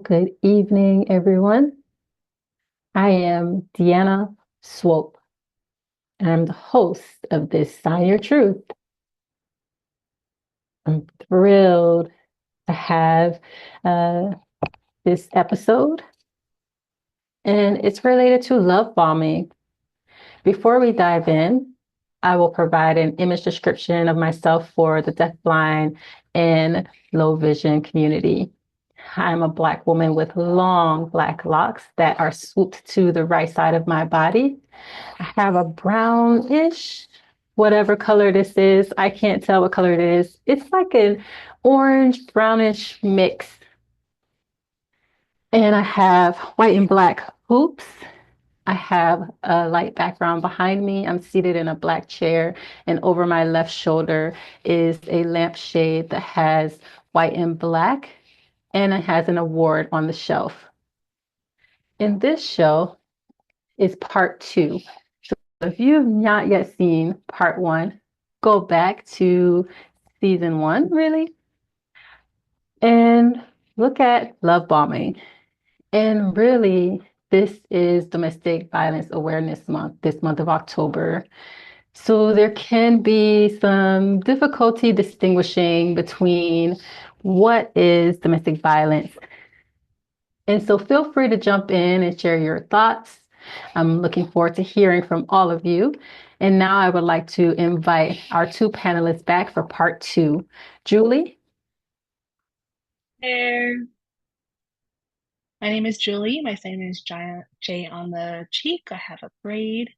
Good evening, everyone. I am Deanna Swope, and I'm the host of this Sign Your Truth. I'm thrilled to have uh, this episode, and it's related to love bombing. Before we dive in, I will provide an image description of myself for the deafblind and low vision community. I'm a Black woman with long Black locks that are swooped to the right side of my body. I have a brownish, whatever color this is. I can't tell what color it is. It's like an orange brownish mix. And I have white and black hoops. I have a light background behind me. I'm seated in a black chair, and over my left shoulder is a lampshade that has white and black, and it has an award on the shelf. In this show is part two. So if you've not yet seen part one, go back to season one, really, and look at love bombing. And really, this is Domestic Violence Awareness Month, this month of October. So there can be some difficulty distinguishing between what is domestic violence. And so feel free to jump in and share your thoughts. I'm looking forward to hearing from all of you. And now I would like to invite our two panelists back for part two. Julie? There. My name is Julie. My name is Giant J on the cheek. I have a braid.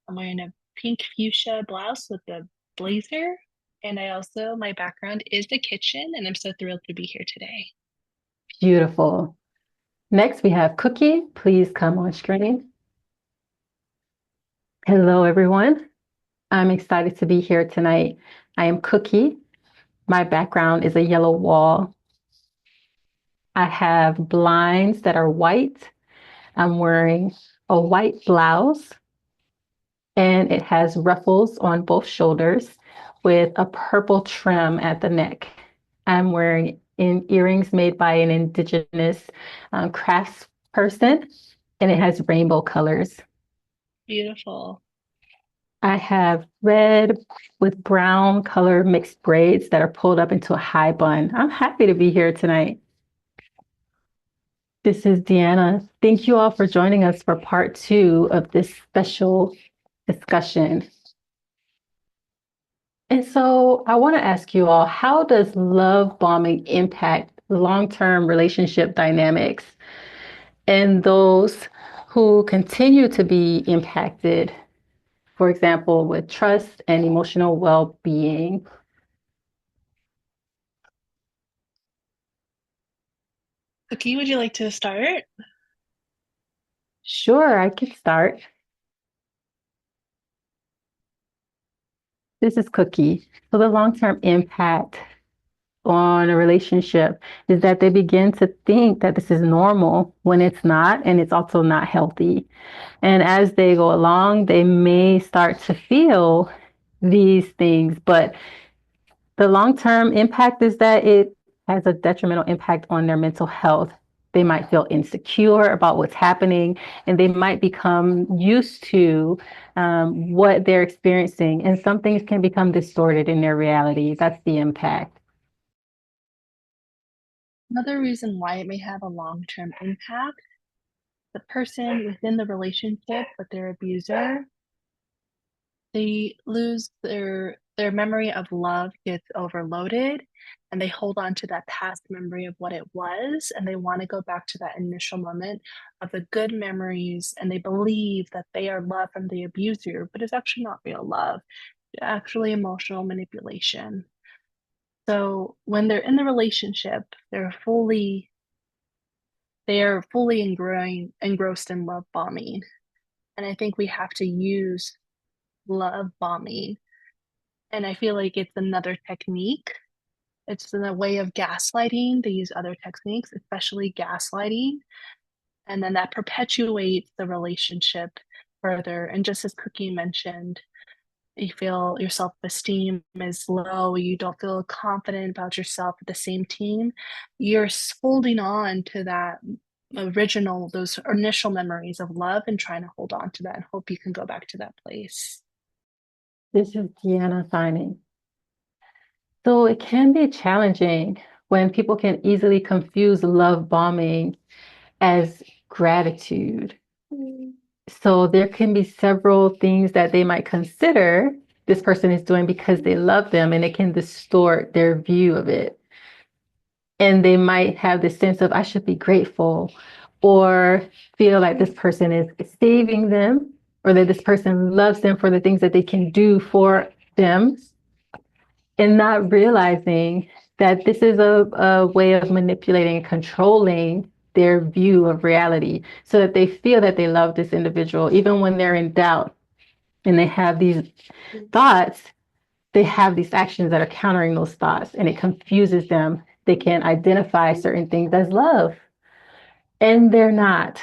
I'm wearing a pink fuchsia blouse with a blazer. And my background is the kitchen, and I'm so thrilled to be here today. Beautiful. Next, we have Cookie. Please come on screen. Hello, everyone. I'm excited to be here tonight. I am Cookie. My background is a yellow wall. I have blinds that are white. I'm wearing a white blouse, and it has ruffles on both shoulders with a purple trim at the neck. I'm wearing earrings made by an indigenous crafts person, and it has rainbow colors. Beautiful. I have red with brown color mixed braids that are pulled up into a high bun. I'm happy to be here tonight. This is Deanna. Thank you all for joining us for part two of this special discussion. And so I want to ask you all, how does love bombing impact long-term relationship dynamics and those who continue to be impacted, for example, with trust and emotional well-being? Cookie, would you like to start? Sure, I can start. This is Cookie. So the long-term impact on a relationship is that they begin to think that this is normal when it's not, and it's also not healthy. And as they go along, they may start to feel these things, but the long term impact is that it has a detrimental impact on their mental health. They might feel insecure about what's happening, and they might become used to what they're experiencing. And some things can become distorted in their reality. That's the impact. Another reason why it may have a long-term impact, the person within the relationship with their abuser, they lose their memory of love gets overloaded, and they hold on to that past memory of what it was, and they want to go back to that initial moment of the good memories, and they believe that they are loved from the abuser, but it's actually not real love. It's actually emotional manipulation. So when they're in the relationship, they are fully engrossed in love bombing. And I think we have to use love bombing. And I feel like it's another technique. It's in a way of gaslighting. They use other techniques, especially gaslighting. And then that perpetuates the relationship further. And just as Cookie mentioned, you feel your self-esteem is low, you don't feel confident about yourself with the same team, you're holding on to that original, those initial memories of love and trying to hold on to that and hope you can go back to that place. This is Deanna signing. So it can be challenging when people can easily confuse love bombing as gratitude. So there can be several things that they might consider this person is doing because they love them, and it can distort their view of it. And they might have this sense of, I should be grateful, or feel like this person is saving them, or that this person loves them for the things that they can do for them, and not realizing that this is a way of manipulating and controlling their view of reality so that they feel that they love this individual, even when they're in doubt and they have these thoughts, they have these actions that are countering those thoughts, and it confuses them. They can identify certain things as love, and they're not.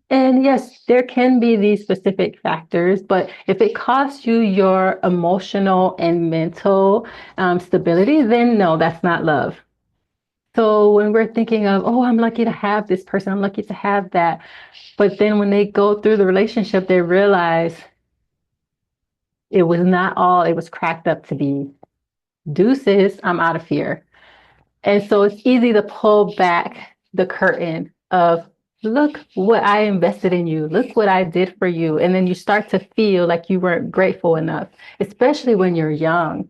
And yes, there can be these specific factors, but if it costs you your emotional and mental stability, then no, that's not love. So when we're thinking of, oh, I'm lucky to have this person, I'm lucky to have that. But then when they go through the relationship, they realize it was not all it was cracked up to be. Deuces, I'm out of here. And so it's easy to pull back the curtain of, look what I invested in you. Look what I did for you. And then you start to feel like you weren't grateful enough, especially when you're young,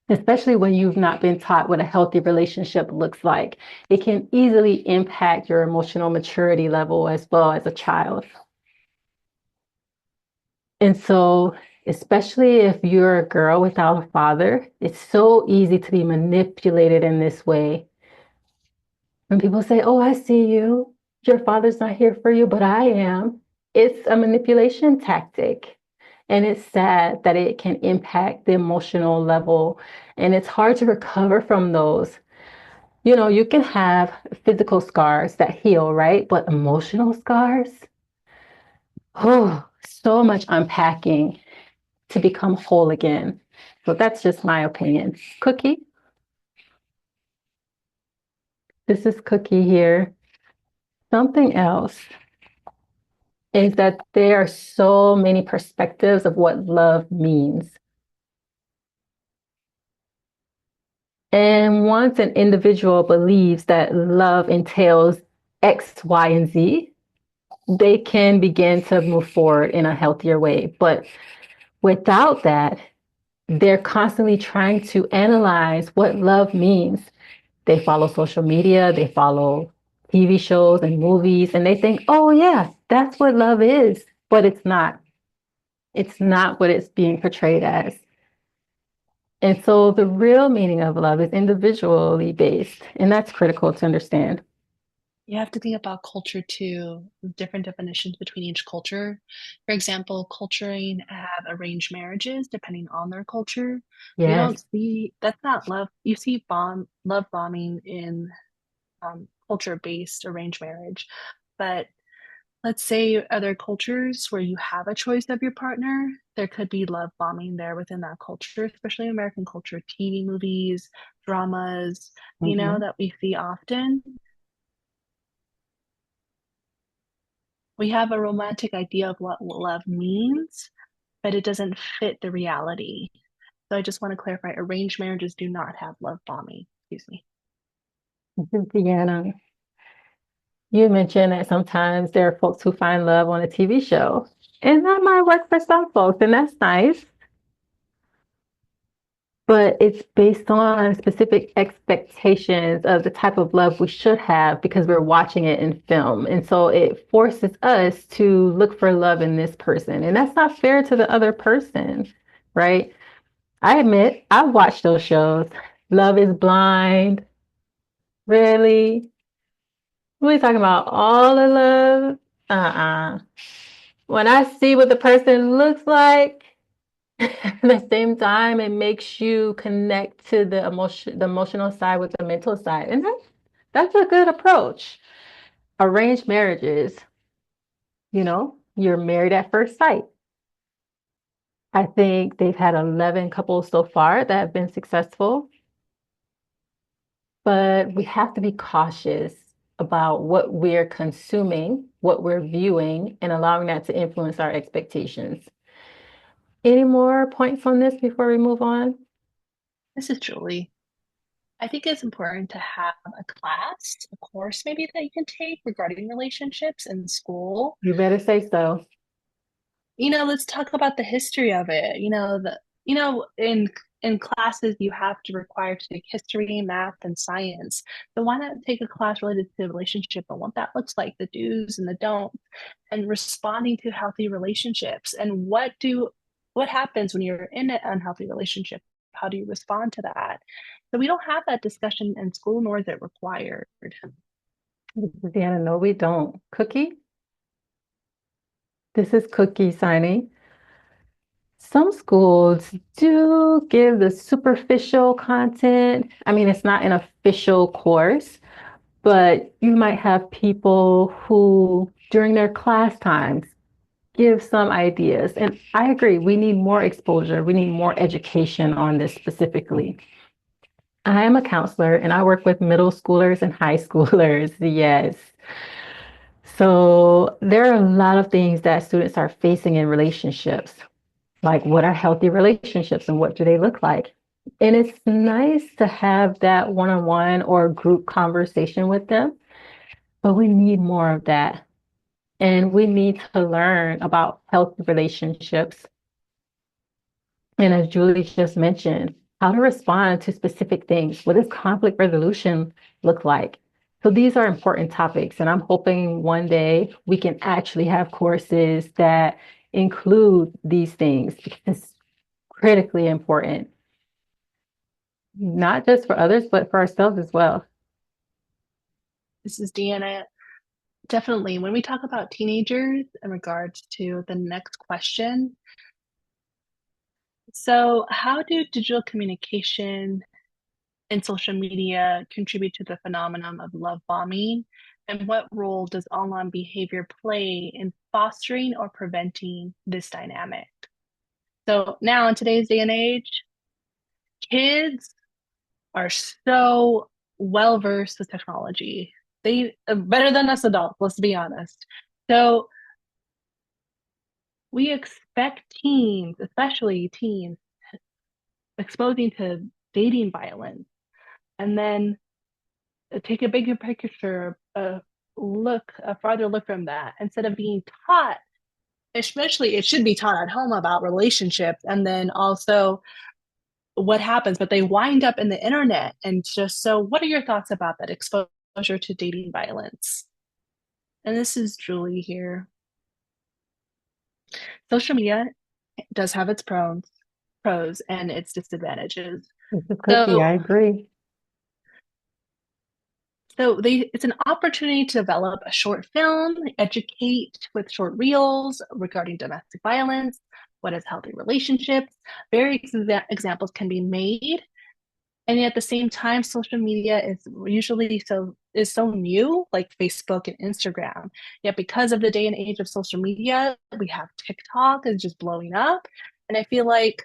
especially when you've not been taught what a healthy relationship looks like. It can easily impact your emotional maturity level as well as a child. And so, especially if you're a girl without a father, it's so easy to be manipulated in this way. When people say, oh, I see you, your father's not here for you, but I am, it's a manipulation tactic. And it's sad that it can impact the emotional level. And it's hard to recover from those. You know, you can have physical scars that heal, right? But emotional scars, oh, so much unpacking to become whole again. So that's just my opinion. Cookie, this is Cookie here. Something else is that there are so many perspectives of what love means. And once an individual believes that love entails X, Y, and Z, they can begin to move forward in a healthier way. But without that, they're constantly trying to analyze what love means. They follow social media, they follow TV shows and movies, and they think, oh, yeah, that's what love is. But it's not. It's not what it's being portrayed as. And so the real meaning of love is individually based, and that's critical to understand. You have to think about culture too, different definitions between each culture. For example, culturing have arranged marriages depending on their culture. You don't Yes. see that's not love. You see love bombing in culture-based arranged marriage, but let's say other cultures where you have a choice of your partner, there could be love bombing there within that culture, especially American culture, TV movies, dramas, Mhm. that we see often. We have a romantic idea of what love means, but it doesn't fit the reality. So I just want to clarify, arranged marriages do not have love bombing. Excuse me. Deanna, you mentioned that sometimes there are folks who find love on a TV show, and that might work for some folks, and that's nice. But it's based on specific expectations of the type of love we should have because we're watching it in film. And so it forces us to look for love in this person. And that's not fair to the other person, right? I admit, I've watched those shows. Love is Blind. Really? We talking about all the love? Uh-uh. When I see what the person looks like, at the same time, it makes you connect to the emotional side with the mental side. And that's a good approach. Arranged marriages, you're married at first sight. I think they've had 11 couples so far that have been successful, but we have to be cautious about what we're consuming, what we're viewing, and allowing that to influence our expectations. Any more points on this before we move on? This is Julie. I think it's important to have a class, a course maybe that you can take regarding relationships in school. You better say so. Let's talk about the history of it. In classes you have to require to take history, math, and science. So why not take a class related to relationship and what that looks like, the do's and the don'ts, and responding to healthy relationships and what happens when you're in an unhealthy relationship? How do you respond to that? So we don't have that discussion in school, nor is it required. Deanna, no, we don't. Cookie? This is Cookie signing. Some schools do give the superficial content. I mean, it's not an official course, but you might have people who, during their class times, give some ideas. And I agree, we need more exposure. We need more education on this specifically. I am a counselor and I work with middle schoolers and high schoolers. Yes. So there are a lot of things that students are facing in relationships. Like, what are healthy relationships and what do they look like? And it's nice to have that one-on-one or group conversation with them, but we need more of that. And we need to learn about healthy relationships. And as Julie just mentioned, how to respond to specific things. What does conflict resolution look like? So these are important topics, and I'm hoping one day we can actually have courses that include these things because it's critically important, not just for others, but for ourselves as well. This is Deanna. Definitely, when we talk about teenagers in regards to the next question, so how do digital communication and social media contribute to the phenomenon of love bombing? And what role does online behavior play in fostering or preventing this dynamic? So now in today's day and age, kids are so well versed with technology. They are better than us adults, let's be honest. So we expect teens, especially teens, exposing to dating violence and then take a bigger picture, a farther look from that instead of being taught, especially it should be taught at home about relationships and then also what happens, but they wind up in the internet. And just so, what are your thoughts about that exposure to dating violence? And this is Julie here. Social media does have its pros and its disadvantages. This is Cookie. I So agree. it's an opportunity to develop a short film, educate with short reels regarding domestic violence, what is healthy relationships. Various examples can be made. And at the same time, social media is so new, like Facebook and Instagram. Yet because of the day and age of social media, we have TikTok is just blowing up. And I feel like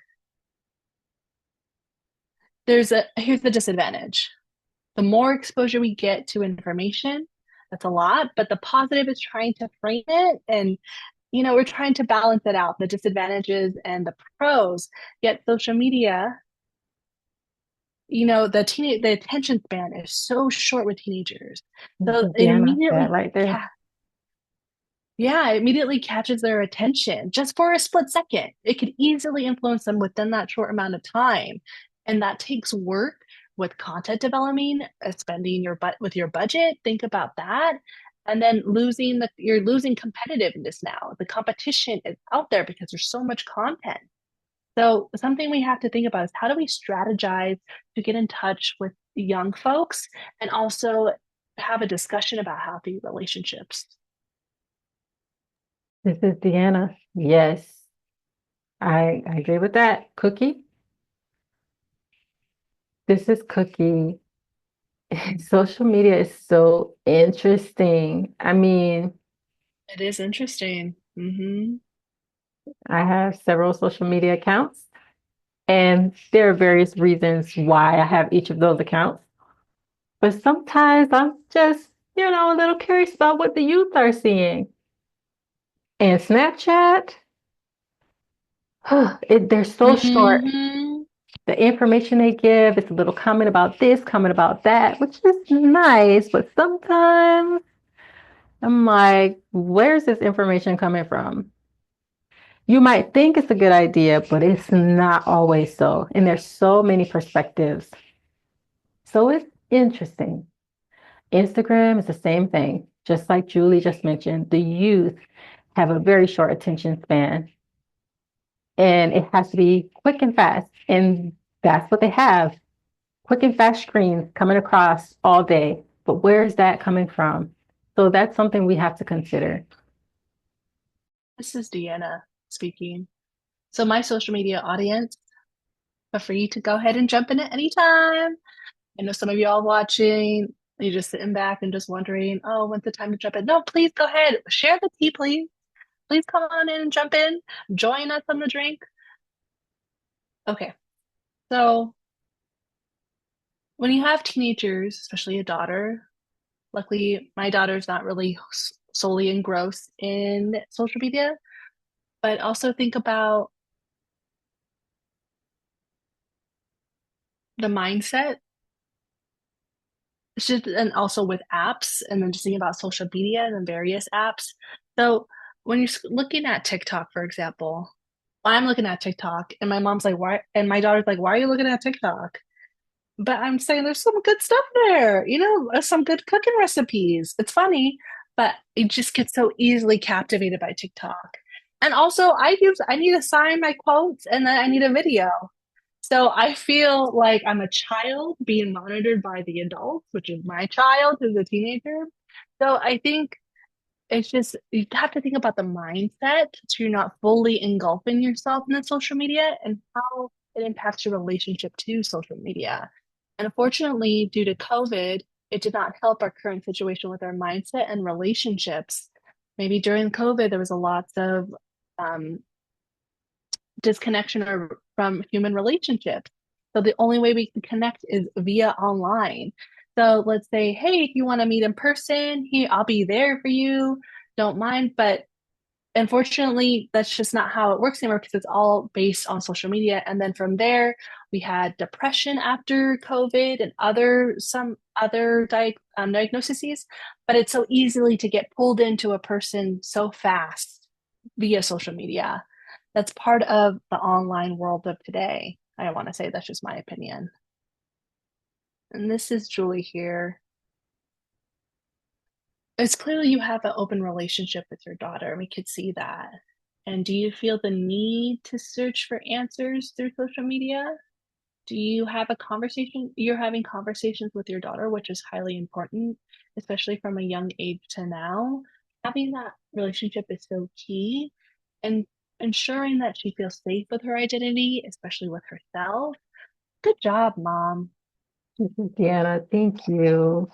here's the disadvantage. The more exposure we get to information, that's a lot, but the positive is trying to frame it and we're trying to balance it out, the disadvantages and the pros. Yet social media, the attention span is so short with teenagers. This So is Deanna. That right there. it immediately catches their attention just for a split second. It could easily influence them within that short amount of time. And that takes work with content development, spending with your budget. Think about that. And then you're losing competitiveness now. The competition is out there because there's so much content. So something we have to think about is how do we strategize to get in touch with young folks and also have a discussion about healthy relationships. This is Deanna. Yes, I agree with that. Cookie. This is Cookie. Social media is so interesting. I mean, It is interesting. Hmm. I have several social media accounts, and there are various reasons why I have each of those accounts. But sometimes I'm just, a little curious about what the youth are seeing. And Snapchat, they're so short. Hmm. The information they give, it's a little comment about this, comment about that, which is nice. But sometimes I'm like, where's this information coming from? You might think it's a good idea, but it's not always so. And there's so many perspectives. So it's interesting. Instagram is the same thing. Just like Julie just mentioned, the youth have a very short attention span and it has to be quick and fast. And that's what they have, quick and fast screens coming across all day. But where is that coming from? So that's something we have to consider. This is Deanna speaking. So my social media audience, feel free to go ahead and jump in at any time. I know some of you all watching, you're just sitting back and just wondering, oh, when's the time to jump in? No, please go ahead. Share the tea, please. Please come on in and jump in. Join us on the drink. Okay, so when you have teenagers, especially a daughter, luckily my daughter's not really solely engrossed in social media, but also think about the mindset. It's just, and also with apps, and then just thinking about social media and the various apps. So when you're looking at TikTok, for example, I'm looking at TikTok, and my mom's like, "Why?" And my daughter's like, "Why are you looking at TikTok?" But I'm saying there's some good stuff there, some good cooking recipes. It's funny, but it just gets so easily captivated by TikTok. And also, I need to sign my quotes, and then I need a video. So I feel like I'm a child being monitored by the adults, which is my child who's a teenager. So I think it's just you have to think about the mindset so you're not fully engulfing yourself in the social media and how it impacts your relationship to social media. And unfortunately, due to COVID, it did not help our current situation with our mindset and relationships. Maybe during COVID, there was a lot of um, disconnection or from human relationships. So the only way we can connect is via online. So let's say, hey, if you want to meet in person, here I'll be there for you. Don't mind. But unfortunately, that's just not how it works anymore because it's all based on social media. And then from there, we had depression after COVID and some other diagnoses. But it's so easily to get pulled into a person so fast via social media. That's part of the online world of today. I want to say that's just my opinion. And this is Julie here. It's clearly you have an open relationship with your daughter. We could see that. And do you feel the need to search for answers through social media? Do you have a conversation? You're having conversations with your daughter, which is highly important, especially from a young age to now. Having that relationship is so key and ensuring that she feels safe with her identity, especially with herself. Good job, mom. Deanna, thank you.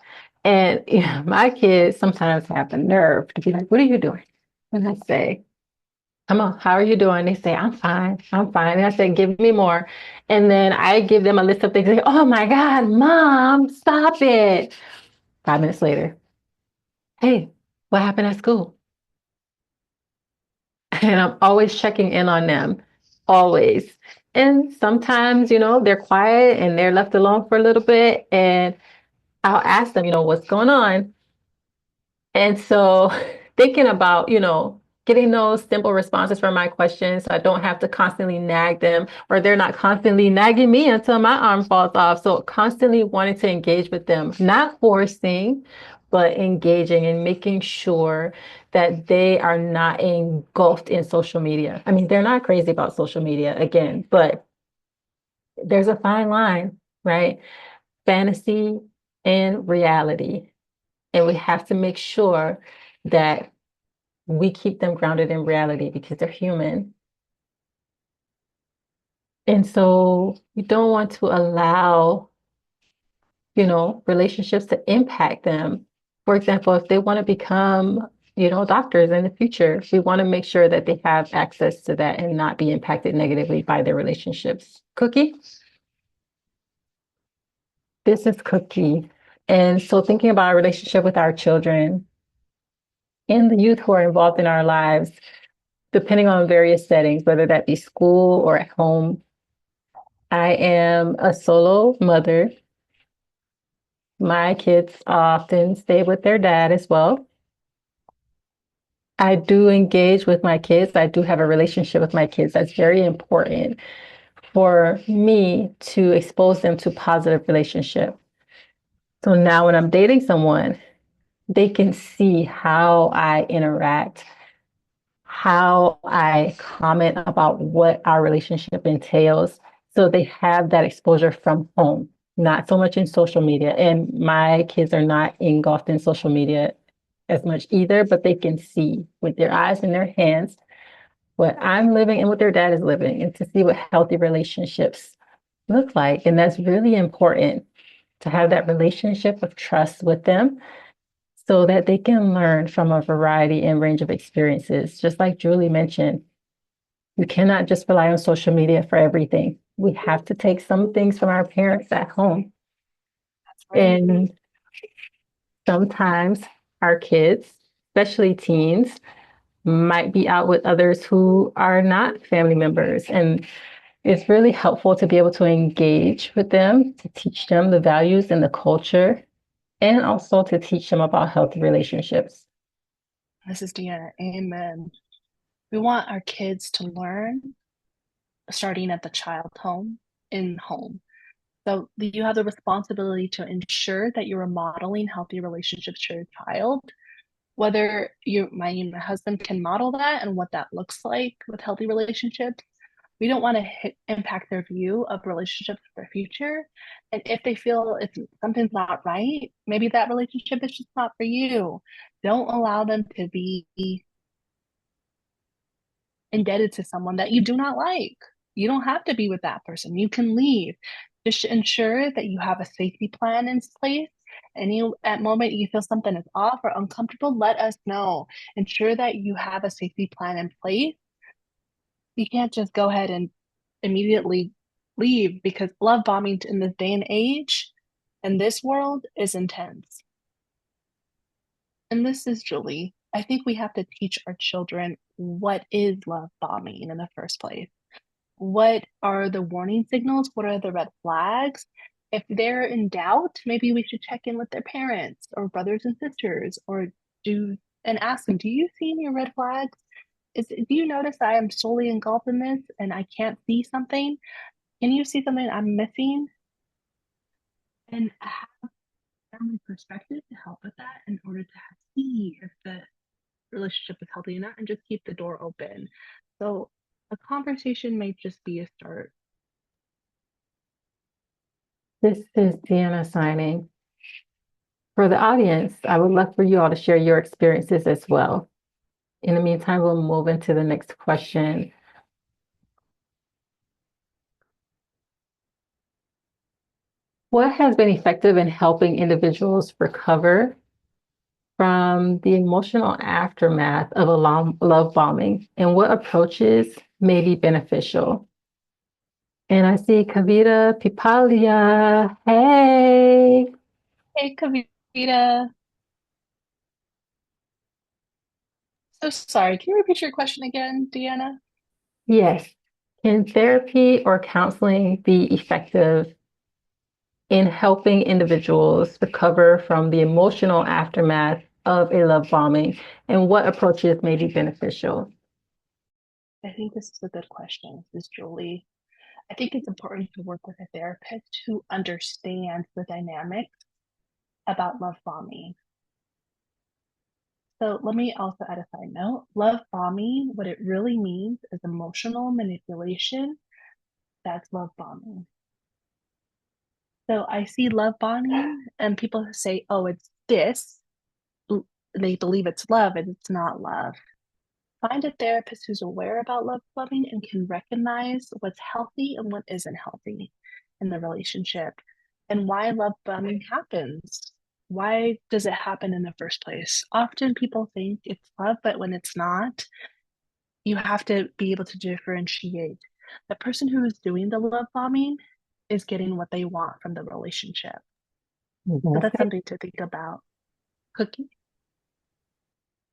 And yeah, my kids sometimes have the nerve to be like, what are you doing? And I say, come on, how are you doing? They say, I'm fine. I'm fine. And I say, give me more. And then I give them a list of things. They say, oh my God, mom, stop it. 5 minutes later, hey, what happened at school? And I'm always checking in on them, always. And sometimes, they're quiet and they're left alone for a little bit. And I'll ask them, what's going on? And so thinking about, getting those simple responses from my questions so I don't have to constantly nag them or they're not constantly nagging me until my arm falls off. So constantly wanting to engage with them, not forcing, but engaging and making sure that they are not engulfed in social media. I mean, they're not crazy about social media again, but there's a fine line, right? Fantasy and reality. And we have to make sure that we keep them grounded in reality because they're human. And so we don't want to allow, relationships to impact them. For example, if they want to become doctors in the future. We want to make sure that they have access to that and not be impacted negatively by their relationships. Cookie, this is Cookie. And so thinking about our relationship with our children and the youth who are involved in our lives, depending on various settings, whether that be school or at home. I am a solo mother. My kids often stay with their dad as well. I do engage with my kids. I do have a relationship with my kids. That's very important for me to expose them to positive relationship. So now when I'm dating someone, they can see how I interact, how I comment about what our relationship entails. So they have that exposure from home, not so much in social media. And my kids are not engulfed in social media as much either, but they can see with their eyes and their hands what I'm living and what their dad is living, and to see what healthy relationships look like. And that's really important to have that relationship of trust with them so that they can learn from a variety and range of experiences. Just like Julie mentioned, you cannot just rely on social media for everything. We have to take some things from our parents at home. That's right. And sometimes our kids, especially teens, might be out with others who are not family members. And it's really helpful to be able to engage with them, to teach them the values and the culture, and also to teach them about healthy relationships. This is Deanna. Amen. We want our kids to learn starting at the child home, in home. So you have the responsibility to ensure that you're modeling healthy relationships to your child. Whether my husband can model that and what that looks like with healthy relationships, we don't want to impact their view of relationships for their future. And if they feel it's something's not right, maybe that relationship is just not for you. Don't allow them to be indebted to someone that you do not like. You don't have to be with that person. You can leave. Just ensure that you have a safety plan in place. Any at moment you feel something is off or uncomfortable, let us know. Ensure that you have a safety plan in place. You can't just go ahead and immediately leave, because love bombing in this day and age in this world is intense. And this is Julie. I think we have to teach our children what is love bombing in the first place. What are the warning signals? What are the red flags? If they're in doubt, maybe we should check in with their parents or brothers and sisters, or do and ask them, do you see any red flags? Do you notice I am solely engulfed in this and I can't see something? Can you see something I'm missing? And have family perspective to help with that in order to see if the relationship is healthy or not, and just keep the door open. So a conversation may just be a start. This is Deanna signing. For the audience, I would love for you all to share your experiences as well. In the meantime, we'll move into the next question. What has been effective in helping individuals recover from the emotional aftermath of a love bombing, and what approaches may be beneficial? And I see Kavita Pipalia. Hey. Hey, Kavita. So sorry. Can you repeat your question again, Deanna? Yes. Can therapy or counseling be effective in helping individuals recover from the emotional aftermath of a love bombing, and what approaches may be beneficial? I think this is a good question. This is Julie. I think it's important to work with a therapist who understands the dynamics about love bombing. So let me also add a side note. Love bombing, what it really means is emotional manipulation. That's love bombing. So I see love bombing and people say, oh, it's this. They believe it's love and it's not love. Find a therapist who's aware about love bombing and can recognize what's healthy and what isn't healthy in the relationship, and why love bombing happens. why does it happen in the first place? Often people think it's love, but when it's not, you have to be able to differentiate. The person who is doing the love bombing is getting what they want from the relationship. So That's that's it. something to think about. Cookie?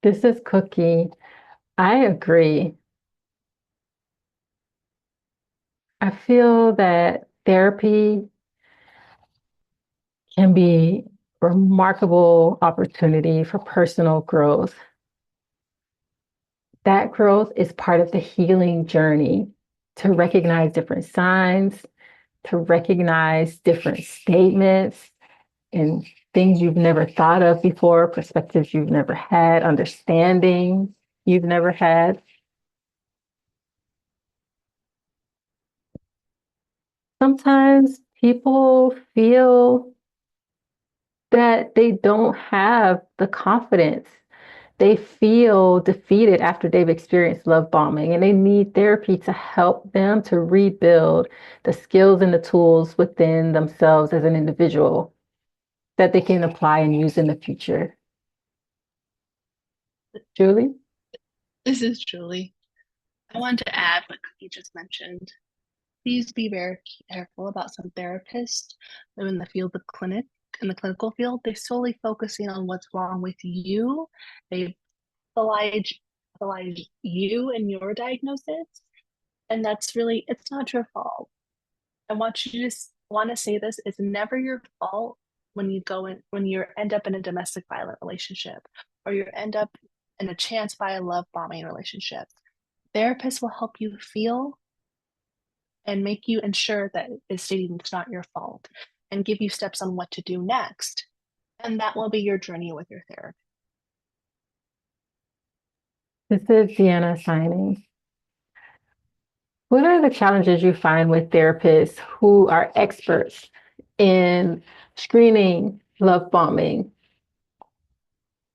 This is Cookie. I agree. I feel that therapy can be a remarkable opportunity for personal growth. That growth is part of the healing journey to recognize different signs, to recognize different statements and things you've never thought of before, perspectives you've never had, understanding you've never had. Sometimes people feel that they don't have the confidence. They feel defeated after they've experienced love bombing, and they need therapy to help them to rebuild the skills and the tools within themselves as an individual that they can apply and use in the future. Julie? This is Julie. I wanted to add what Cookie just mentioned. Please be very careful about some therapists who in the field of clinic, in the clinical field, they're solely focusing on what's wrong with you. They pathologize you and your diagnosis, and that's really, it's not your fault. I want you to just want to say this, it's never your fault when you go in, when you end up in a domestic violent relationship or you end up in a chance by a love bombing relationship. Therapists will help you feel and make you ensure that is stating it's not your fault and give you steps on what to do next. And that will be your journey with your therapist. This is Deanna signing. What are the challenges you find with therapists who are experts in screening love bombing?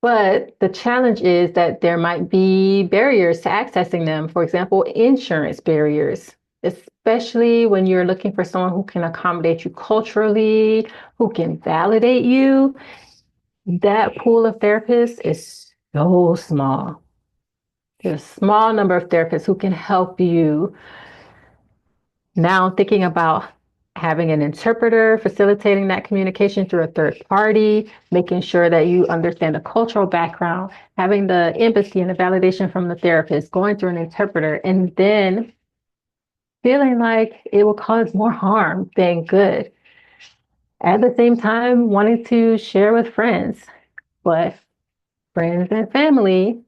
But the challenge is that there might be barriers to accessing them. For example, insurance barriers, especially when you're looking for someone who can accommodate you culturally, who can validate you. That pool of therapists is so small. There's a small number of therapists who can help you. Now, thinking about having an interpreter, facilitating that communication through a third party, making sure that you understand the cultural background, having the empathy and the validation from the therapist, going through an interpreter, and then feeling like it will cause more harm than good. At the same time, wanting to share with friends, but friends and family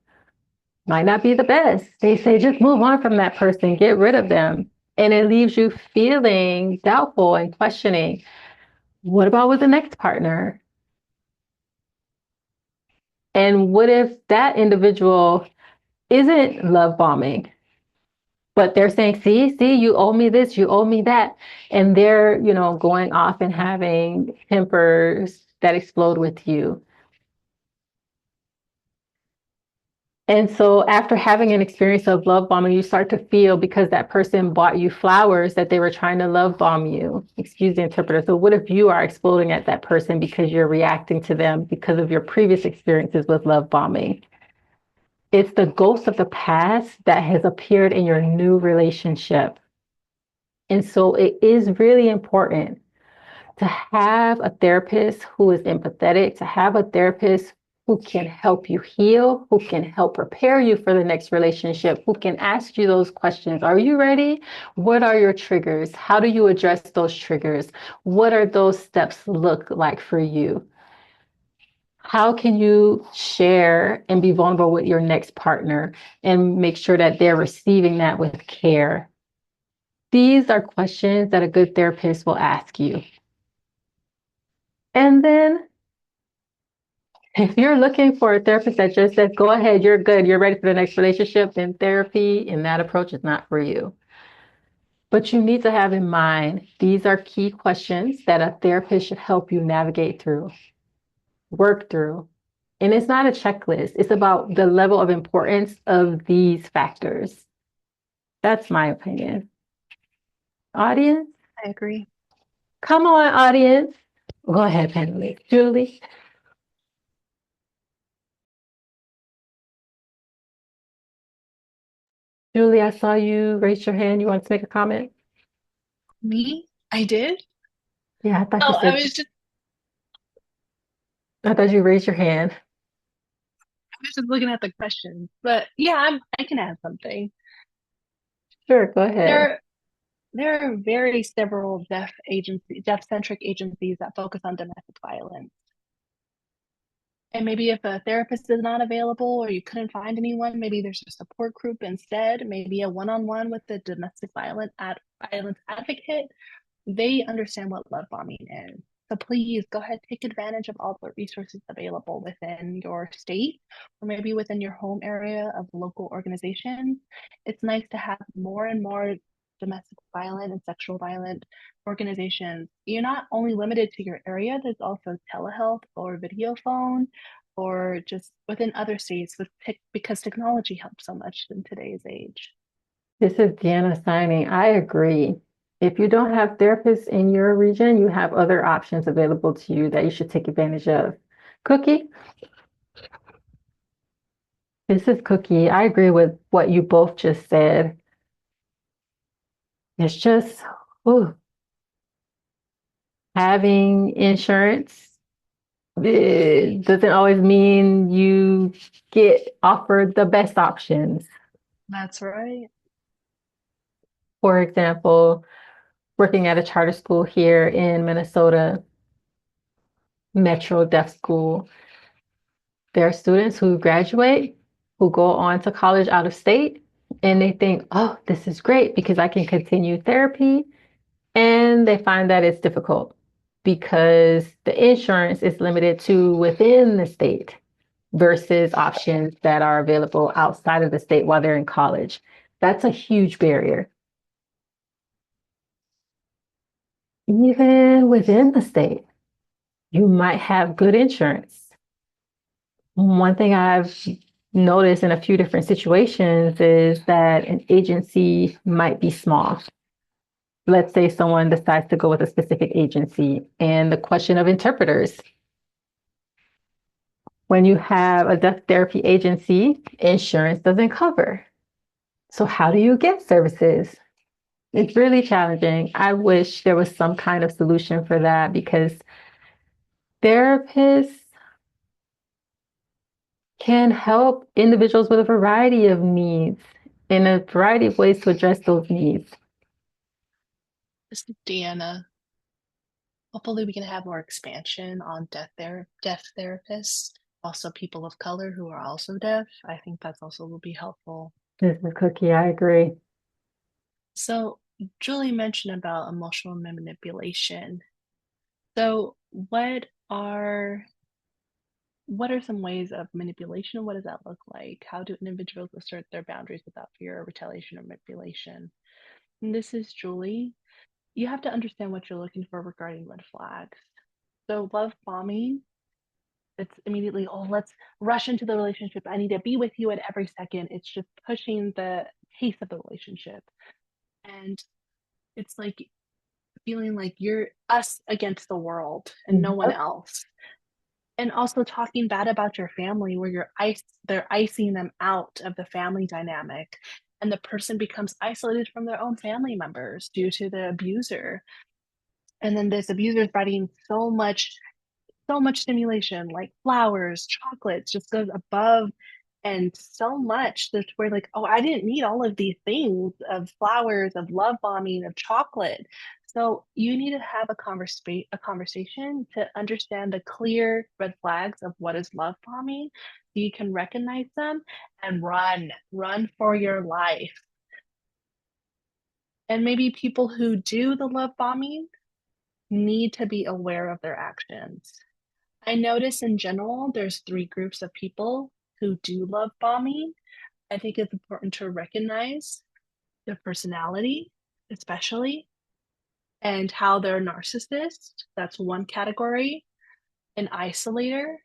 might not be the best. They say just move on from that person, get rid of them. And it leaves you feeling doubtful and questioning, what about with the next partner? And what if that individual isn't love bombing, but they're saying, see, you owe me this, you owe me that. And they're, going off and having tempers that explode with you. And so after having an experience of love bombing, you start to feel because that person bought you flowers that they were trying to love bomb you. Excuse the interpreter. So what if you are exploding at that person because you're reacting to them because of your previous experiences with love bombing? It's the ghost of the past that has appeared in your new relationship. And so it is really important to have a therapist who is empathetic, to have a therapist who can help you heal, who can help prepare you for the next relationship, who can ask you those questions. Are you ready? What are your triggers? How do you address those triggers? What are those steps look like for you? How can you share and be vulnerable with your next partner and make sure that they're receiving that with care? These are questions that a good therapist will ask you. And then if you're looking for a therapist that just says, go ahead, you're good, you're ready for the next relationship, then therapy and that approach is not for you. But you need to have in mind, these are key questions that a therapist should help you navigate through, work through. And it's not a checklist. It's about the level of importance of these factors. That's my opinion. Audience? I agree. Come on, audience. Go ahead, panelist. Julie. Julie, I saw you raise your hand. You want to make a comment? Me? I did? Yeah, I thought you Oh, said, I thought you raised your hand. I was just looking at the questions. But yeah, I can add something. Sure, go ahead. There there are very several deaf-centric agencies that focus on domestic violence. And maybe if a therapist is not available or you couldn't find anyone, maybe there's a support group instead, maybe a one-on-one with the violence advocate. They understand what love bombing is. So please go ahead, take advantage of all the resources available within your state or maybe within your home area of local organizations. It's nice to have more and more domestic violent and sexual violent organizations. You're not only limited to your area, there's also telehealth or video phone or just within other states because technology helps so much in today's age. This is Deanna signing. I agree. If you don't have therapists in your region, you have other options available to you that you should take advantage of. Cookie, this is Cookie. I agree with what you both just said. It's just ooh, having insurance it doesn't always mean you get offered the best options. That's right. For example, working at a charter school here in Minnesota, Metro Deaf School, there are students who graduate, who go on to college out of state, and they think, oh, this is great because I can continue therapy. And they find that it's difficult because the insurance is limited to within the state versus options that are available outside of the state while they're in college. That's a huge barrier. Even within the state, you might have good insurance. One thing I've noticed in a few different situations is that an agency might be small. Let's say someone decides to go with a specific agency, and the question of interpreters. When you have a deaf therapy agency, insurance doesn't cover. So, how do you get services? It's really challenging. I wish there was some kind of solution for that because therapists can help individuals with a variety of needs in a variety of ways to address those needs. This is Deanna. Hopefully, we can have more expansion on deaf therapists, also people of color who are also deaf. I think that's also will be helpful. This is Cookie. I agree. So, Julie mentioned about emotional manipulation. So, what are some ways of manipulation? What does that look like? How do individuals assert their boundaries without fear of retaliation or manipulation? And this is Julie. You have to understand what you're looking for regarding red flags. So, love bombing, it's immediately, oh, let's rush into the relationship. I need to be with you at every second. It's just pushing the pace of the relationship. And it's like feeling like you're us against the world and no one Yep. else. And also talking bad about your family where they're icing them out of the family dynamic. And the person becomes isolated from their own family members due to the abuser. And then this abuser is writing so much stimulation, like flowers, chocolates, just goes above and so much that we're like, oh, I didn't need all of these things of flowers, of love bombing, of chocolate. So you need to have a conversation to understand the clear red flags of what is love bombing, so you can recognize them and run for your life. And maybe people who do the love bombing need to be aware of their actions. I notice in general, there's three groups of people who do love bombing. I think it's important to recognize their personality, especially, and how they're narcissist. That's one category. An isolator,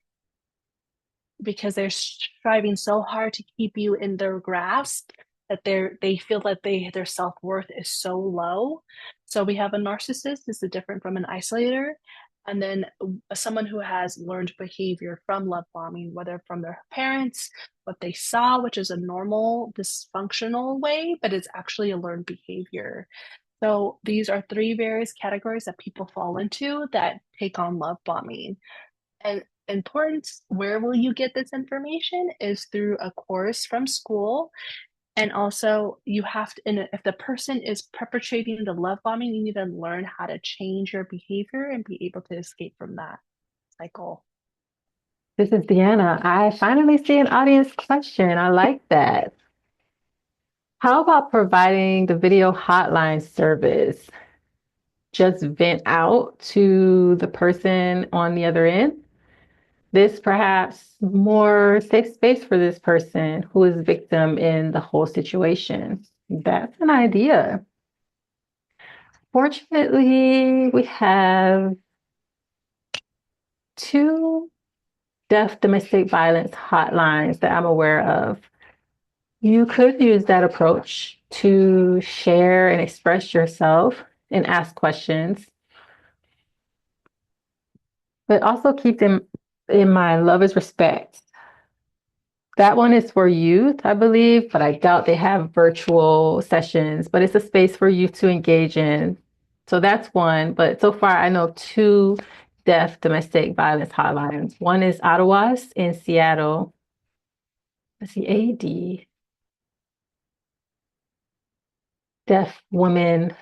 because they're striving so hard to keep you in their grasp that they feel that their self-worth is so low. So we have a narcissist, this is different from an isolator. And then someone who has learned behavior from love bombing, whether from their parents, what they saw, which is a normal dysfunctional way, but it's actually a learned behavior. So these are three various categories that people fall into that take on love bombing. And importance, where will you get this information is through a course from school. And also, you have to, and if the person is perpetrating the love bombing, you need to learn how to change your behavior and be able to escape from that cycle. This is Deanna. I finally see an audience question. I like that. How about providing the video hotline service? Just vent out to the person on the other end. This perhaps more safe space for this person who is victim in the whole situation. That's an idea. Fortunately, we have two deaf domestic violence hotlines that I'm aware of. You could use that approach to share and express yourself and ask questions, but also keep them in mind. Love is respect. That one is for youth, I believe, but I doubt they have virtual sessions, but it's a space for youth to engage in. So that's one. But so far, I know two deaf domestic violence hotlines. One is Ottawa's in Seattle. Let's see, AD, Deaf Women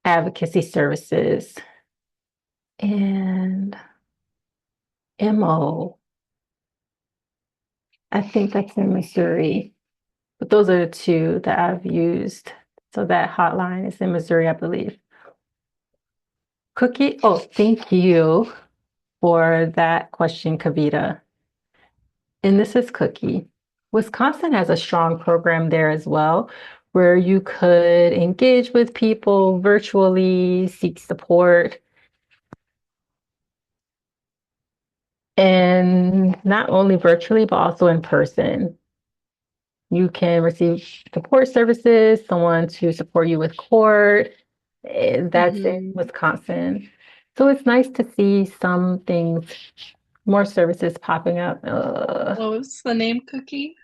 Advocacy Services, and MO. I think that's in Missouri. But those are the two that I've used. So that hotline is in Missouri, I believe. Cookie, oh, thank you for that question, Kavita. And this is Cookie. Wisconsin has a strong program there as well, where you could engage with people virtually, seek support, and not only virtually, but also in person. You can receive support services, someone to support you with court. That's in Mm-hmm. Wisconsin. So it's nice to see some things, more services popping up. What was the name, Cookie?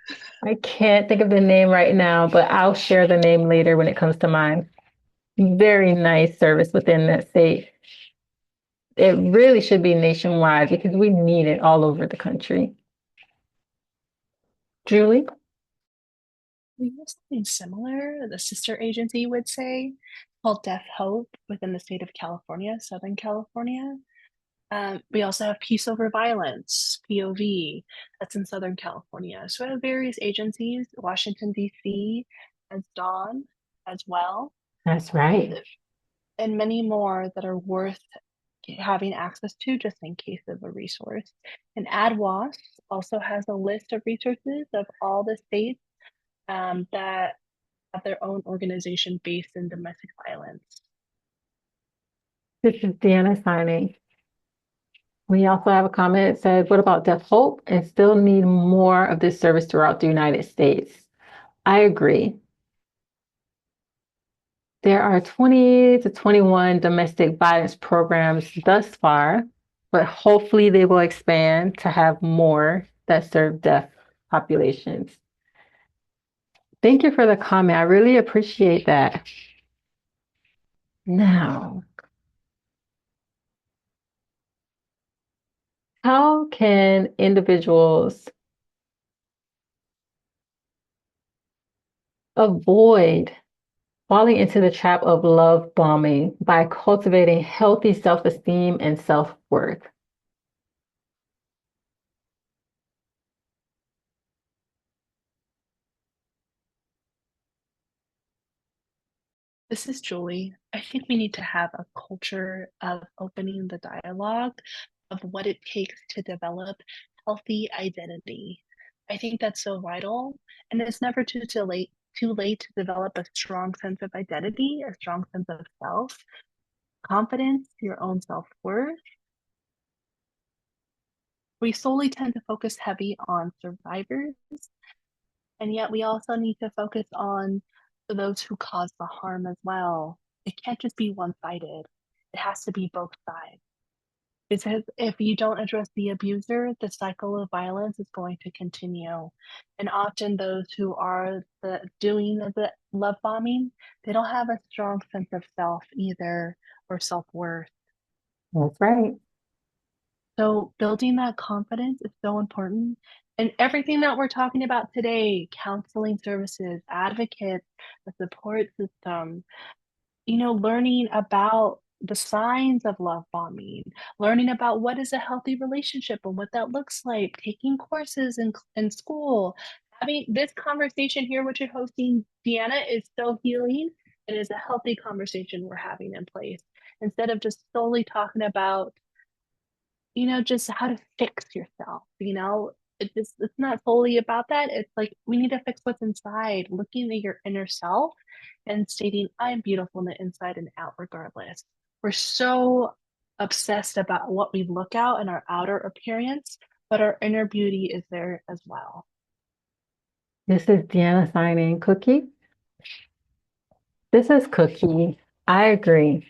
I can't think of the name right now, but I'll share the name later when it comes to mind. Very nice service within that state. It really should be nationwide because we need it all over the country. Julie? We have something similar, the sister agency would say, called Deaf Hope within the state of California, Southern California. We also have Peace Over Violence, POV, that's in Southern California. So we have various agencies, Washington, D.C. has Dawn as well, That's right. and many more that are worth having access to just in case of a resource. And AdWAS also has a list of resources of all the states that have their own organization based in domestic violence. This is Deanna signing. We also have a comment that says, what about Deaf Hope? And still need more of this service throughout the United States. I agree. There are 20 to 21 domestic violence programs thus far, but hopefully they will expand to have more that serve deaf populations. Thank you for the comment. I really appreciate that. Now, how can individuals avoid falling into the trap of love bombing by cultivating healthy self-esteem and self-worth? This is Julie. I think we need to have a culture of opening the dialogue of what it takes to develop healthy identity. I think that's so vital, and it's never too late to develop a strong sense of identity, a strong sense of self, confidence, your own self-worth. We solely tend to focus heavy on survivors, and yet we also need to focus on those who cause the harm as well. It can't just be one-sided. It has to be both sides. Because if you don't address the abuser, the cycle of violence is going to continue. And often those who are doing the love bombing, they don't have a strong sense of self either or self-worth. That's right. So building that confidence is so important. And everything that we're talking about today, counseling services, advocates, the support system, learning about the signs of love bombing, learning about what is a healthy relationship and what that looks like, taking courses in school, having this conversation here, which you're hosting, Deanna, is so healing. It is a healthy conversation we're having in place instead of just solely talking about just how to fix yourself. It's not solely about that. It's like we need to fix what's inside, looking at your inner self and stating, I'm beautiful on the inside and out regardless. We're so obsessed about what we look out and our outer appearance, but our inner beauty is there as well. This is Deanna signing. Cookie. This is Cookie. I agree.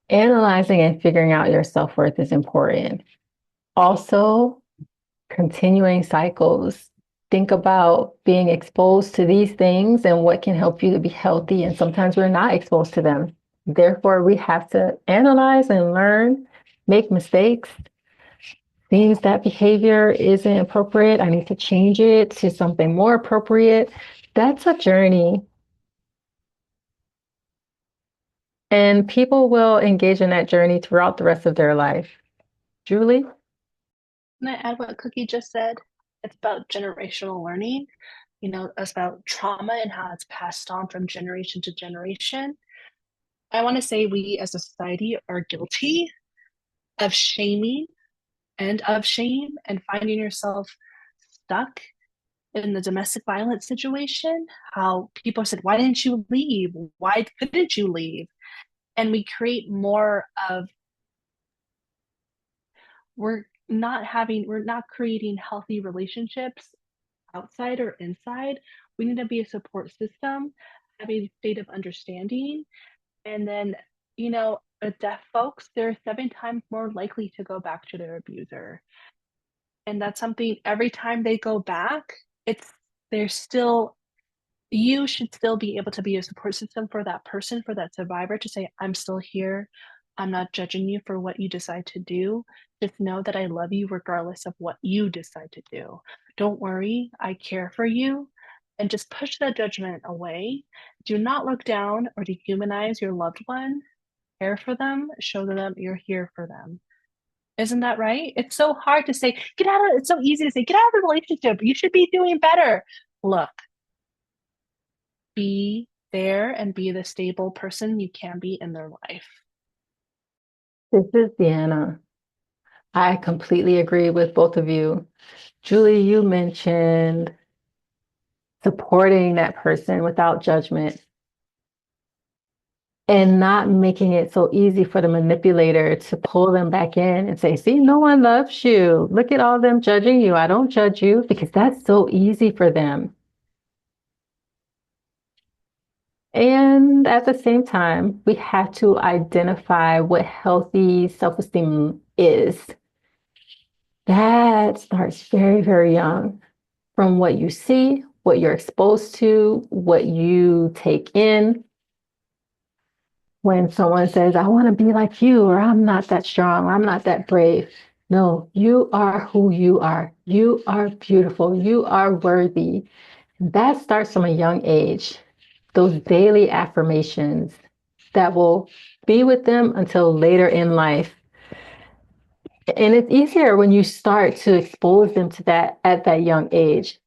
Analyzing and figuring out your self-worth is important. Also, continuing cycles. Think about being exposed to these things and what can help you to be healthy. And sometimes we're not exposed to them. Therefore, we have to analyze and learn, make mistakes. Seems that behavior isn't appropriate. I need to change it to something more appropriate. That's a journey. And people will engage in that journey throughout the rest of their life. Julie? Can I add what Cookie just said? It's about generational learning. It's about trauma and how it's passed on from generation to generation. I want to say we as a society are guilty of shaming and of shame and finding yourself stuck in the domestic violence situation. How people said, why didn't you leave? Why couldn't you leave? And we create more of, we're not creating healthy relationships outside or inside. We need to be a support system, have a state of understanding. And then, deaf folks, they're 7 times more likely to go back to their abuser. And that's something every time they go back, it's they're still you should still be able to be a support system for that person, for that survivor to say, I'm still here. I'm not judging you for what you decide to do. Just know that I love you regardless of what you decide to do. Don't worry, I care for you. And just push that judgment away. Do not look down or dehumanize your loved one. Care for them, show them you're here for them. Isn't that right? It's so hard to say, it's so easy to say, get out of the relationship. You should be doing better. Look, be there and be the stable person you can be in their life. This is Deanna. I completely agree with both of you. Julie, you mentioned supporting that person without judgment and not making it so easy for the manipulator to pull them back in and say, see, no one loves you. Look at all them judging you. I don't judge you, because that's so easy for them. And at the same time, we have to identify what healthy self-esteem is. That starts very, very young, from what you see, what you're exposed to, what you take in. When someone says, I want to be like you, or I'm not that strong, I'm not that brave. No, you are who you are. You are beautiful. You are worthy. That starts from a young age. Those daily affirmations that will be with them until later in life. And it's easier when you start to expose them to that at that young age.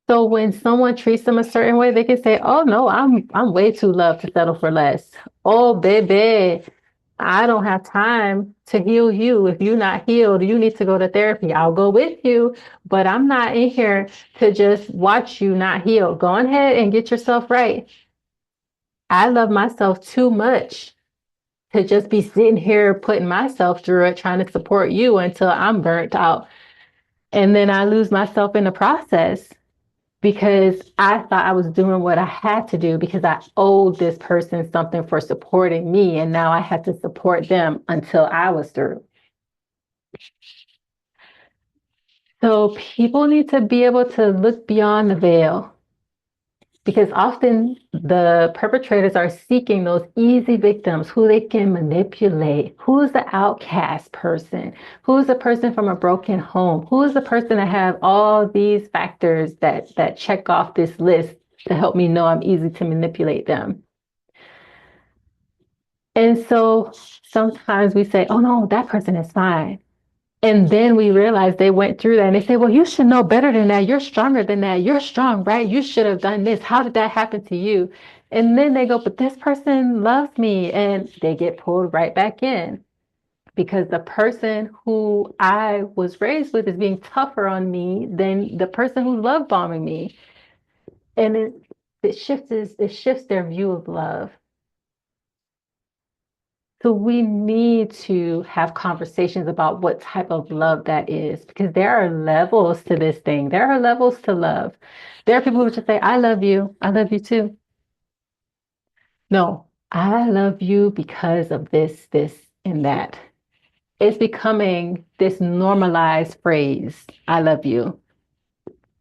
So when someone treats them a certain way, they can say, "Oh no, I'm way too loved to settle for less. Oh baby, I don't have time to heal you. If you're not healed, you need to go to therapy. I'll go with you, but I'm not in here to just watch you not heal. Go ahead and get yourself right. I love myself too much to just be sitting here putting myself through it, trying to support you until I'm burnt out. And then I lose myself in the process." because I thought I was doing what I had to do because I owed this person something for supporting me. And now I had to support them until I was through. So people need to be able to look beyond the veil because often the perpetrators are seeking those easy victims who they can manipulate. Who's the outcast person? Who's the person from a broken home? Who is the person that have all these factors that check off this list to help me know I'm easy to manipulate them? And so sometimes we say, oh no, that person is fine. And then we realize they went through that and they say, well, you should know better than that. You're stronger than that. You're strong, right? You should have done this. How did that happen to you? And then they go, but this person loves me. And they get pulled right back in because the person who I was raised with is being tougher on me than the person who's love bombing me. And it shifts their view of love. So we need to have conversations about what type of love that is because there are levels to this thing. There are levels to love. There are people who just say, I love you. I love you too. No, I love you because of this, this, and that. It's becoming this normalized phrase, I love you.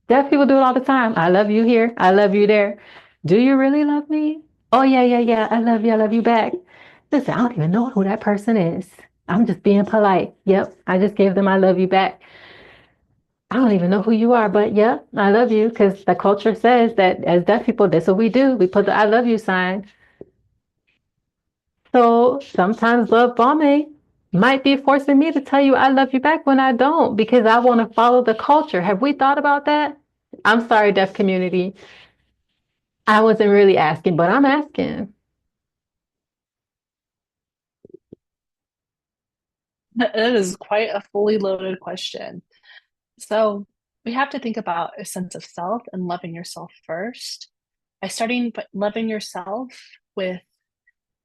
Deaf people do it all the time. I love you here. I love you there. Do you really love me? Oh, yeah, yeah, yeah. I love you. I love you back. Listen, I don't even know who that person is. I'm just being polite. Yep. I just gave them I love you back. I don't even know who you are, but yeah, I love you because the culture says that as deaf people, that's what we do. We put the I love you sign. So sometimes love bombing might be forcing me to tell you I love you back when I don't because I want to follow the culture. Have we thought about that? I'm sorry, deaf community. I wasn't really asking, but I'm asking. That is quite a fully loaded question. So we have to think about a sense of self and loving yourself first by starting by loving yourself with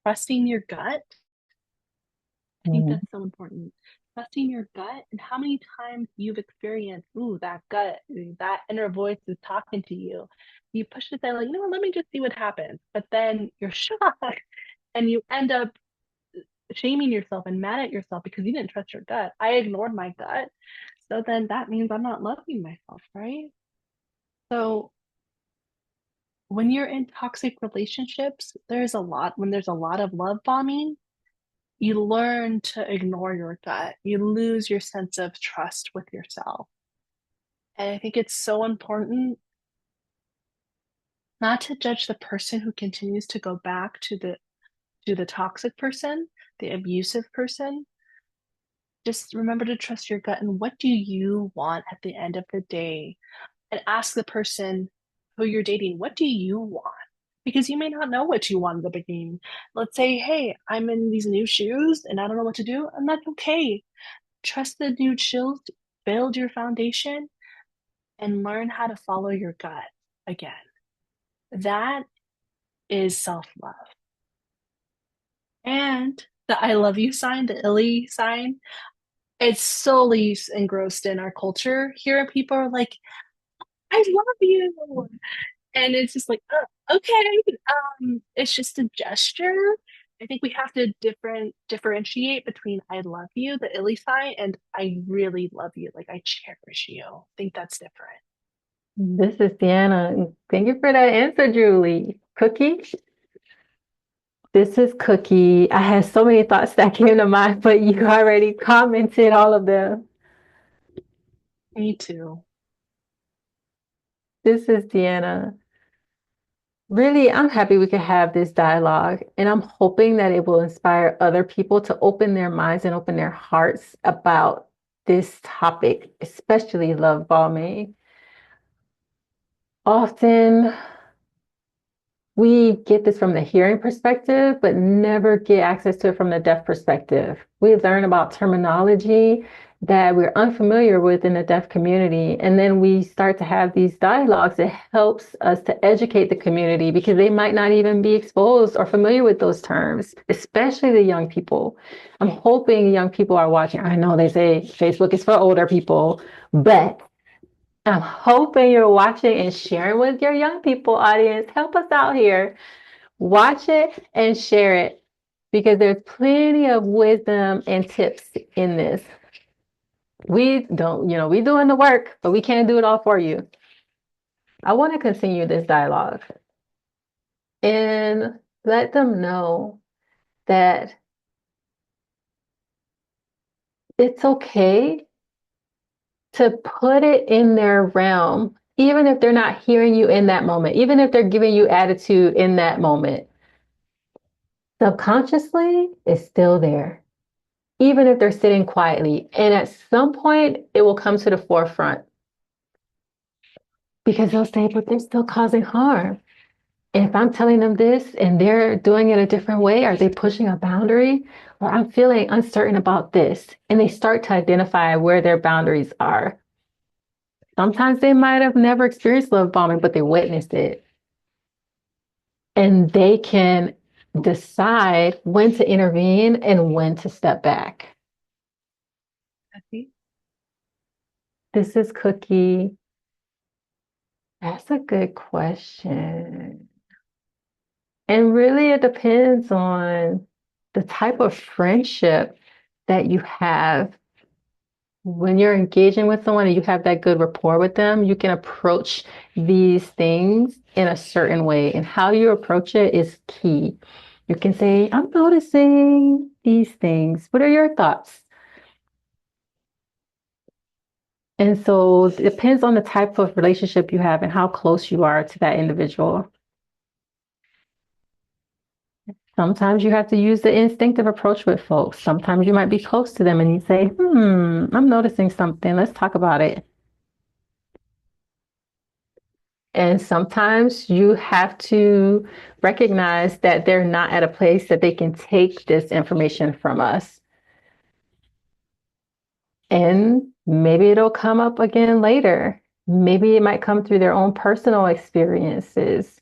trusting your gut. I think Mm. that's so important. Trusting your gut and how many times you've experienced, ooh, that gut, that inner voice is talking to you. You push it down, like, you know what, let me just see what happens. But then you're shocked and you end up shaming yourself and mad at yourself because you didn't trust your gut. I ignored my gut. So then that means I'm not loving myself, right? So when you're in toxic relationships, when there's a lot of love bombing, you learn to ignore your gut. You lose your sense of trust with yourself. And I think it's so important not to judge the person who continues to go back to the toxic person, the abusive person. Just remember to trust your gut and what do you want at the end of the day? And ask the person who you're dating, what do you want? Because you may not know what you want in the beginning. Let's say, hey, I'm in these new shoes and I don't know what to do, and that's okay. Trust the new shoes, build your foundation, and learn how to follow your gut again. That is self love. And the I love you sign, the illy sign, it's solely engrossed in our culture. Here, people are like, I love you. And it's just like, oh, okay. It's just a gesture. I think we have to differentiate between I love you, the illy sign, and I really love you. Like I cherish you. I think that's different. This is Deanna. Thank you for that answer, Julie. Cookie? This is Cookie. I had so many thoughts that came to mind, but you already commented all of them. Me too. This is Deanna. Really, I'm happy we could have this dialogue, and I'm hoping that it will inspire other people to open their minds and open their hearts about this topic, especially love bombing. Often we get this from the hearing perspective, but never get access to it from the deaf perspective. We learn about terminology that we're unfamiliar with in the deaf community. And then we start to have these dialogues. It helps us to educate the community because they might not even be exposed or familiar with those terms, especially the young people. I'm hoping young people are watching. I know they say Facebook is for older people, but I'm hoping you're watching and sharing with your young people audience. Help us out here. Watch it and share it because there's plenty of wisdom and tips in this. We don't, we doing the work, but we can't do it all for you. I want to continue this dialogue and let them know that it's okay to put it in their realm, even if they're not hearing you in that moment, even if they're giving you attitude in that moment. Subconsciously, it's still there, even if they're sitting quietly. And at some point, it will come to the forefront because they'll say, but they're still causing harm. And if I'm telling them this and they're doing it a different way, are they pushing a boundary? Or I'm feeling uncertain about this. And they start to identify where their boundaries are. Sometimes they might have never experienced love bombing, but they witnessed it. And they can decide when to intervene and when to step back. Kathy? This is Cookie. That's a good question. And really, it depends on the type of friendship that you have. When you're engaging with someone and you have that good rapport with them, you can approach these things in a certain way. And how you approach it is key. You can say, I'm noticing these things. What are your thoughts? And so it depends on the type of relationship you have and how close you are to that individual. Sometimes you have to use the instinctive approach with folks. Sometimes you might be close to them and you say, I'm noticing something. Let's talk about it. And sometimes you have to recognize that they're not at a place that they can take this information from us. And maybe it'll come up again later. Maybe it might come through their own personal experiences.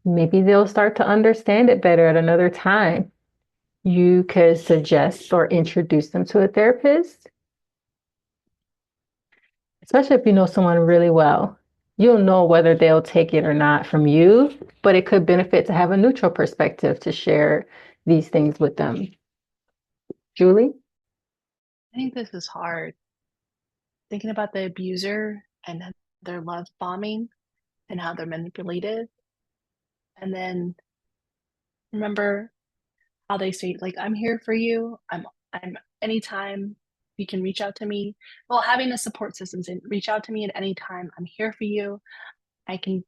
Maybe they'll start to understand it better at another time. You could suggest or introduce them to a therapist, especially if you know someone really well. You'll know whether they'll take it or not from you, but it could benefit to have a neutral perspective to share these things with them. Julie? I think this is hard. Thinking about the abuser and their love bombing and how they're manipulated. And then remember how they say, like, I'm here for you. I'm anytime you can reach out to me. Well, having a support system and reach out to me at any time. I'm here for you. I can,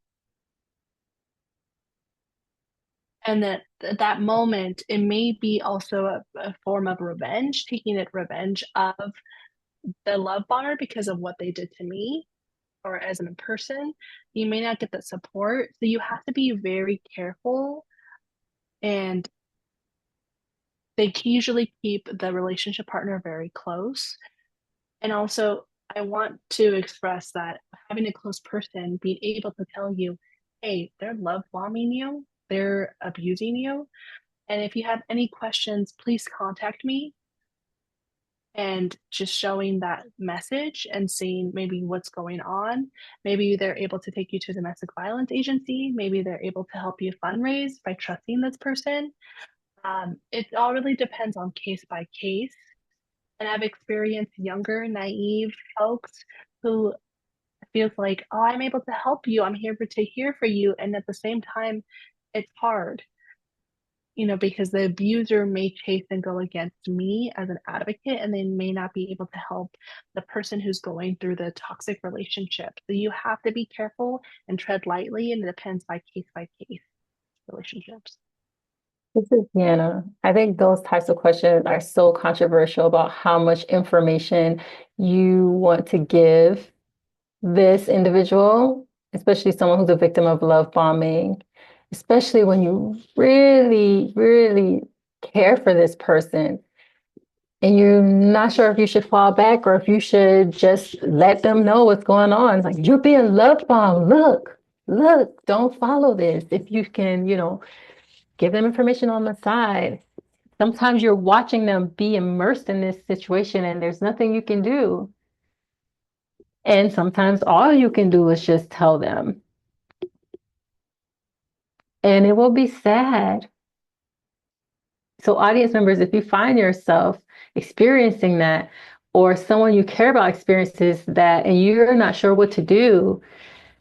and that at that moment, it may be also a form of revenge, taking it revenge of the love bomber because of what they did to me or as a person. You may not get that support. So you have to be very careful, and they usually keep the relationship partner very close. And also, I want to express that having a close person being able to tell you, hey, they're love bombing you, they're abusing you. And if you have any questions, please contact me. And just showing that message and seeing maybe what's going on. Maybe they're able to take you to a domestic violence agency. Maybe they're able to help you fundraise by trusting this person. It all really depends on case by case. And I've experienced younger, naive folks who feels like, oh, I'm able to help you. I'm here to hear for you. And at the same time, it's hard, because the abuser may chase and go against me as an advocate, and they may not be able to help the person who's going through the toxic relationship. So you have to be careful and tread lightly, and it depends by case relationships. This is Deanna. I think those types of questions are so controversial about how much information you want to give this individual, especially someone who's a victim of love bombing, especially when you really, really care for this person and you're not sure if you should fall back or if you should just let them know what's going on. It's like, you're being love bombed. Look, don't follow this. If you can, give them information on the side. Sometimes you're watching them be immersed in this situation and there's nothing you can do. And sometimes all you can do is just tell them. And it will be sad. So, audience members, if you find yourself experiencing that, or someone you care about experiences that, and you're not sure what to do,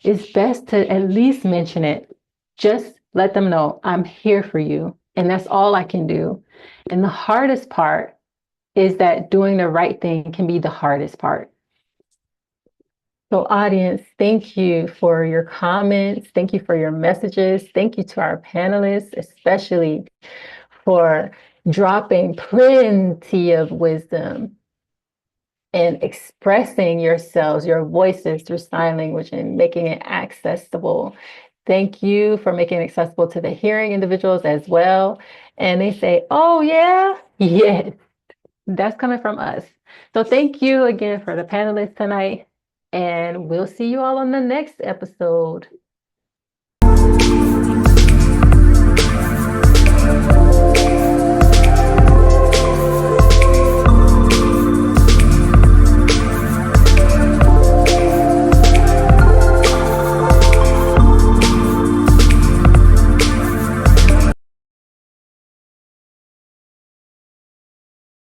it's best to at least mention it. Just let them know, I'm here for you. And that's all I can do. And the hardest part is that doing the right thing can be the hardest part. So, audience, thank you for your comments. Thank you for your messages. Thank you to our panelists, especially for dropping plenty of wisdom and expressing yourselves, your voices through sign language and making it accessible. Thank you for making it accessible to the hearing individuals as well. And they say, oh, yeah, yes, that's coming from us. So thank you again for the panelists tonight. And we'll see you all on the next episode.